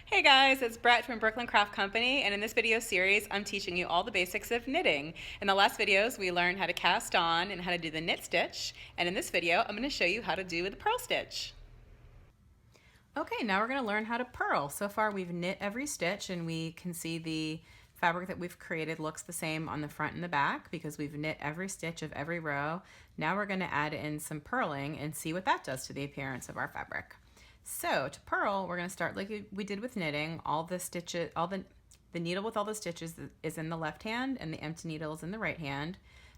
Hey guys, it's Brett from Brooklyn Craft Company, and in this video series, I'm teaching you all the basics of knitting. In the last videos, we learned how to cast on and how to do the knit stitch, and in this video, I'm going to show you how to do the purl stitch. Okay, now we're going to learn how to purl. So far, we've knit every stitch, and we can see the fabric that we've created looks the same on the front and the back because we've knit every stitch of every row. Now we're going to add in some purling and see what that does to the appearance of our fabric. So to purl, we're going to start like we did with knitting. All the stitches, the needle with all the stitches is in the left hand and the empty needle is in the right hand.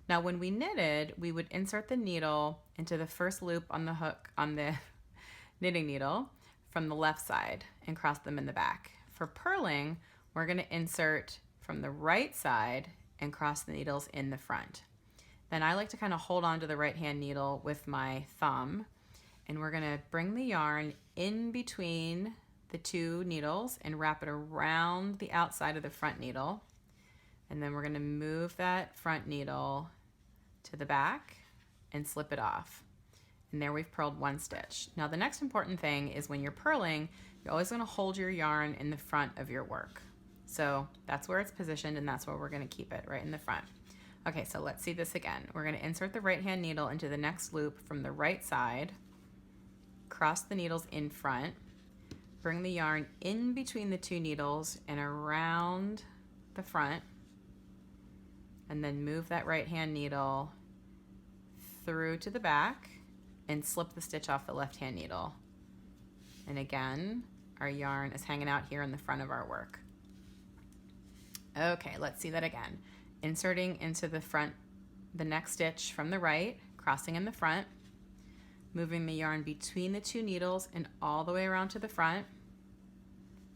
Now when we knitted, we would insert the needle into the first loop on the hook on the knitting needle from the left side and cross them in the back. For purling, we're going to insert from the right side and cross the needles in the front. Then I like to kind of hold on to the right hand needle with my thumb, and we're going to bring the yarn in between the two needles and wrap it around the outside of the front needle. And then we're going to move that front needle to the back and slip it off. And there we've purled one stitch. Now the next important thing is when you're purling, you're always going to hold your yarn in the front of your work. So that's where it's positioned, and that's where we're going to keep it, right in the front. Okay, so let's see this again. We're going to insert the right hand needle into the next loop from the right side, cross the needles in front, bring the yarn in between the two needles and around the front, and then move that right hand needle through to the back and slip the stitch off the left hand needle. And again, our yarn is hanging out here in the front of our work. Okay, let's see that again. Inserting into the front, the next stitch from the right, crossing in the front, moving the yarn between the two needles and all the way around to the front,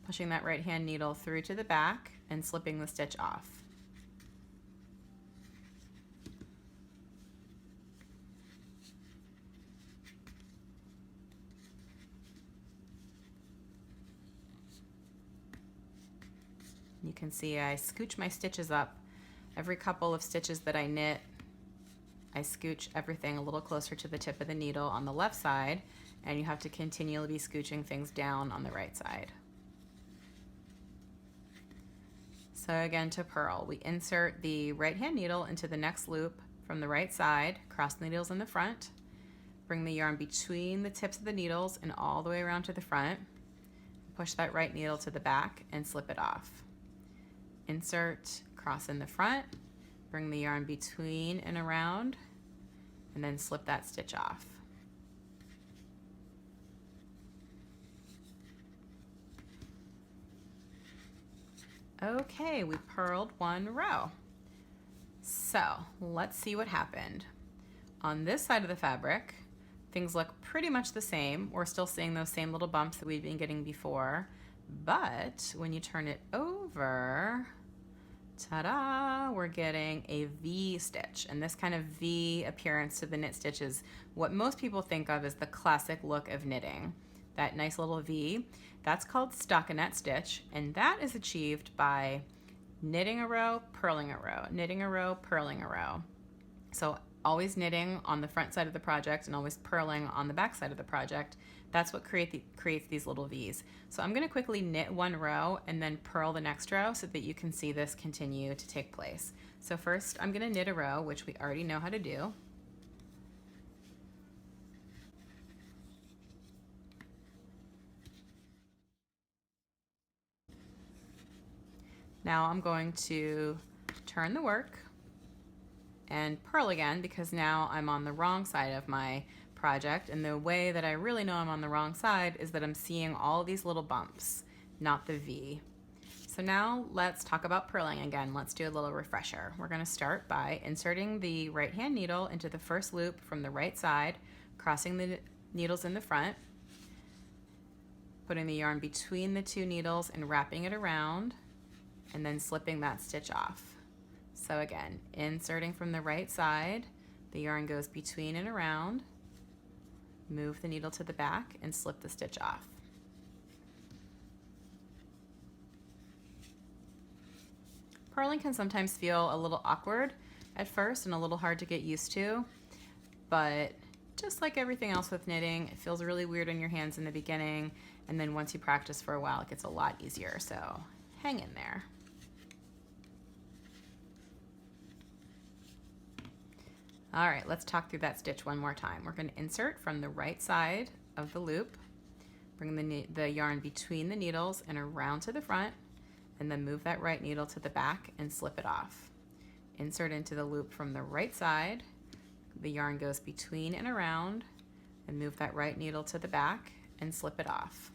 pushing that right hand needle through to the back and slipping the stitch off. You can see I scooch my stitches up. Every couple of stitches that I knit, I scooch everything a little closer to the tip of the needle on the left side, and you have to continually be scooching things down on the right side. So again, to purl, we insert the right hand needle into the next loop from the right side, cross the needles in the front, bring the yarn between the tips of the needles and all the way around to the front, push that right needle to the back and slip it off. Insert, cross in the front, bring the yarn between and around, and then slip that stitch off. Okay, we purled one row. So let's see what happened. On this side of the fabric, things look pretty much the same. We're still seeing those same little bumps that we've been getting before, but when you turn it over, ta-da, we're getting a V stitch. And this kind of V appearance to the knit stitch is what most people think of as the classic look of knitting. That nice little V, that's called Stockinette Stitch, and that is achieved by knitting a row, purling a row, knitting a row, purling a row. So always knitting on the front side of the project and always purling on the back side of the project. That's what creates these little V's. So I'm going to quickly knit one row and then purl the next row so that you can see this continue to take place. So first I'm going to knit a row, which we already know how to do. Now I'm going to turn the work and purl again because now I'm on the wrong side of my project, and the way that I really know I'm on the wrong side is that I'm seeing all these little bumps, not the V. So now let's talk about purling again. Let's do a little refresher. We're going to start by inserting the right hand needle into the first loop from the right side, crossing the needles in the front, putting the yarn between the two needles and wrapping it around, and then slipping that stitch off. So again, inserting from the right side, the yarn goes between and around, move the needle to the back and slip the stitch off. Purling can sometimes feel a little awkward at first and a little hard to get used to, but just like everything else with knitting, it feels really weird in your hands in the beginning, and then once you practice for a while, it gets a lot easier, so hang in there. All right, let's talk through that stitch one more time. We're going to insert from the right side of the loop, bring the yarn between the needles and around to the front, and then move that right needle to the back and slip it off. Insert into the loop from the right side, the yarn goes between and around, and move that right needle to the back and slip it off.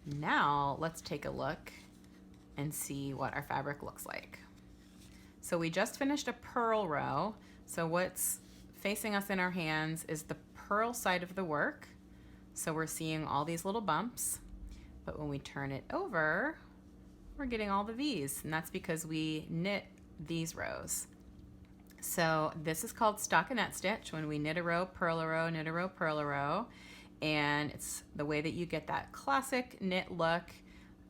Now let's take a look and see what our fabric looks like. So we just finished a purl row. So what's facing us in our hands is the purl side of the work. So we're seeing all these little bumps, but when we turn it over, we're getting all the V's, and that's because we knit these rows. So this is called stockinette stitch, when we knit a row, purl a row, knit a row, purl a row, and it's the way that you get that classic knit look.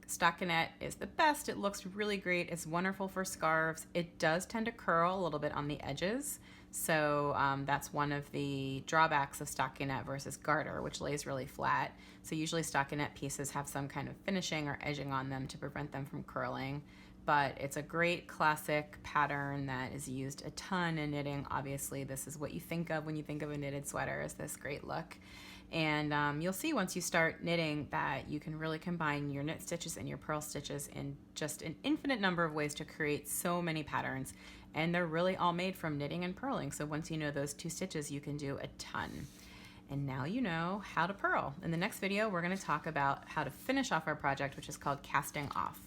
Stockinette is the best. It looks really great. It's wonderful for scarves. It does tend to curl a little bit on the edges, so that's one of the drawbacks of stockinette versus garter, which lays really flat. So usually stockinette pieces have some kind of finishing or edging on them to prevent them from curling, but it's a great classic pattern that is used a ton in knitting. Obviously, this is what you think of when you think of a knitted sweater, is this great look. And you'll see once you start knitting that you can really combine your knit stitches and your purl stitches in just an infinite number of ways to create so many patterns. And they're really all made from knitting and purling. So once you know those two stitches, you can do a ton. And now you know how to purl. In the next video, we're going to talk about how to finish off our project, which is called casting off.